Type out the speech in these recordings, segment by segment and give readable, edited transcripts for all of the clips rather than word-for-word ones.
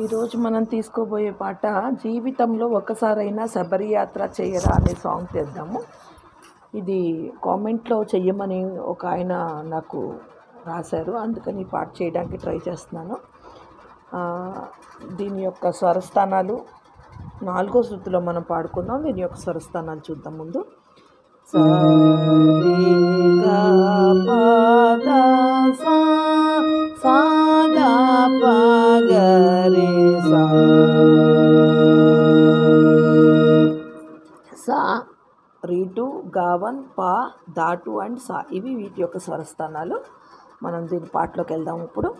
ఈరోజు మనం తీసుకోబోయే పాట జీవితంలో ఒకసారైనా శబరి యాత్ర చేయరా అనే సాంగ్ చేద్దాము. ఇది కామెంట్లో చెయ్యమని ఒక ఆయన నాకు రాశారు, అందుకని ఈ పాట చేయడానికి ట్రై చేస్తున్నాను. దీని యొక్క స్వరస్థానాలు 4వ శృతిలో మనం పాడుకుందాం. దీని యొక్క స్వరస్థానాలు చూద్దాం. ముందు సా రే గా పా దా సా సా గా పా గా రే సా సా రీటు గావన్ పా దాటు అండ్ సా, ఇవి వీటి యొక్క స్వరస్థానాలు. మనం దీని పాటలోకి వెళ్దాం ఇప్పుడు.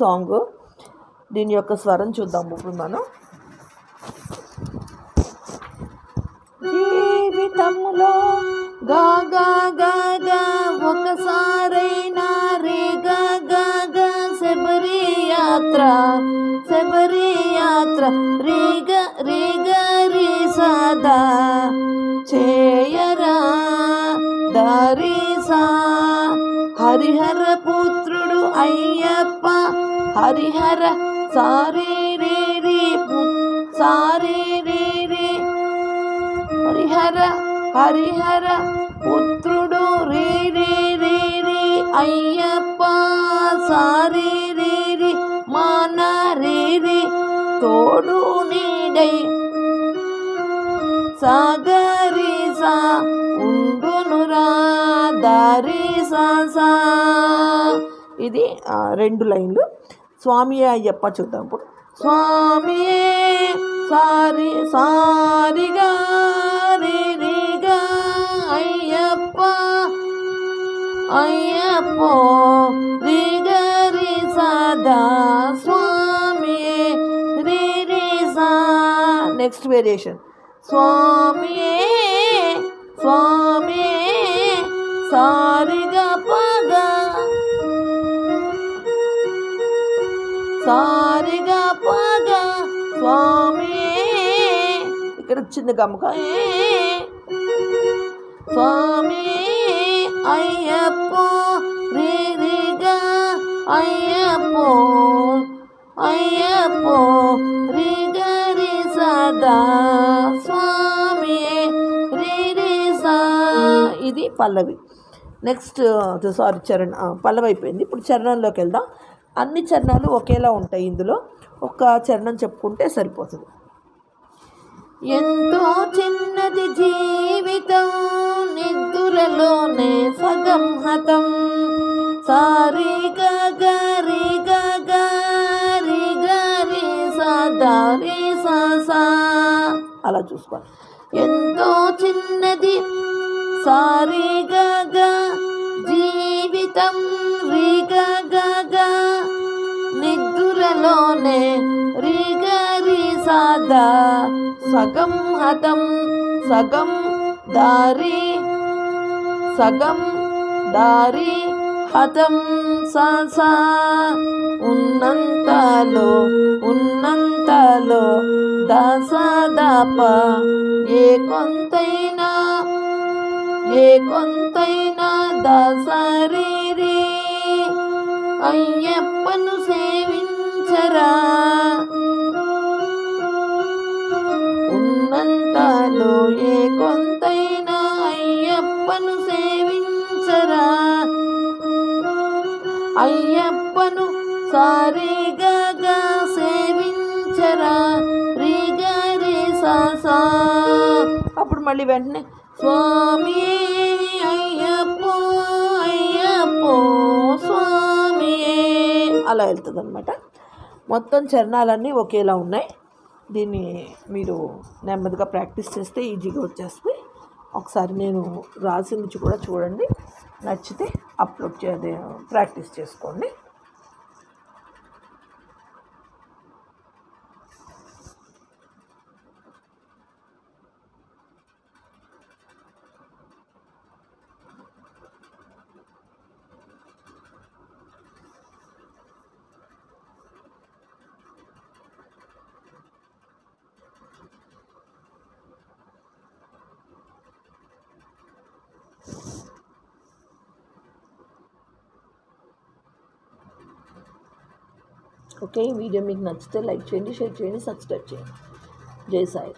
సాంగ్. దీని యొక్క స్వరం చూద్దాం ఇప్పుడు మనం. జీవితంలో గా గా గా గా ఒకసారైనా రే గా గా గా శబరి యాత్ర రే గా రే సదా చేయరా దారీసా. హరిహర పుత్రుడు అయ్యప్ప హరిహర సారే రే హరిహర పుత్రుడు రే అయ్యప్ప సారే రే మాన రే తోడు నీడై సాగరీసా ఉండునురా దారీసా. ఇది 2 లైన్లు. స్వామియే అయ్యప్ప చూద్దాం ఇప్పుడు. స్వామియే సారిగా రేగా అయ్యప్పో రేగా రే సదా స్వామియే రే సా. Next variation. స్వామియే సారిగా పగా స్వామియే. ఇక్కడ చిన్న గమక స్వామియే అయ్యప్పో రేగా అయ్యప్పో రేగా రే సదా స్వామియే రే సా. ఇది పల్లవి. నెక్స్ట్ చరణ్ పల్లవి అయిపోయింది. ఇప్పుడు చరణంలోకి వెళ్దాం. అన్ని చరణాలు ఒకేలా ఉంటాయి. ఇందులో ఒక చరణం చెప్పుకుంటే సరిపోతుంది. ఎంతో చిన్నది జీవితం నిద్దులలోనే సగం హతం సారీ గా రే సదా రే సా. అలా చూసుకోవాలి. ఎంతో చిన్నది సారీ గా జీవితం రే గా నిద్దులలోనే రే సదా సగం హతం సగం దారి హతం సా. ఉన్నంతలో దసదప ఏ కొంతైనా దసరి అయ్యప్పను సేవించరా. ఉన్నంతలో ఏ కొంతైనా అయ్యప్పను సేవించరా. అయ్యప్పను సారిగా సేవించరా రేగా రే సా. అప్పుడు మళ్ళీ వెంటనే స్వామి అయ్యప్పో స్వామియే అలా వెళ్తుంది అనమాట. మొత్తం చరణాలన్నీ ఒకేలా ఉన్నాయి. దీన్ని మీరు నెమ్మదిగా ప్రాక్టీస్ చేస్తే ఈజీగా వచ్చేస్తుంది. ఒకసారి నేను రాసింది కూడా చూడండి. నచ్చితే అప్లోడ్ ప్రాక్టీస్ చేసుకోండి. ఓకే, ఈ వీడియో మీకు నచ్చితే లైక్ చేయండి, షేర్ చేయండి, సబ్స్క్రైబ్ చేయండి. జై సాయి.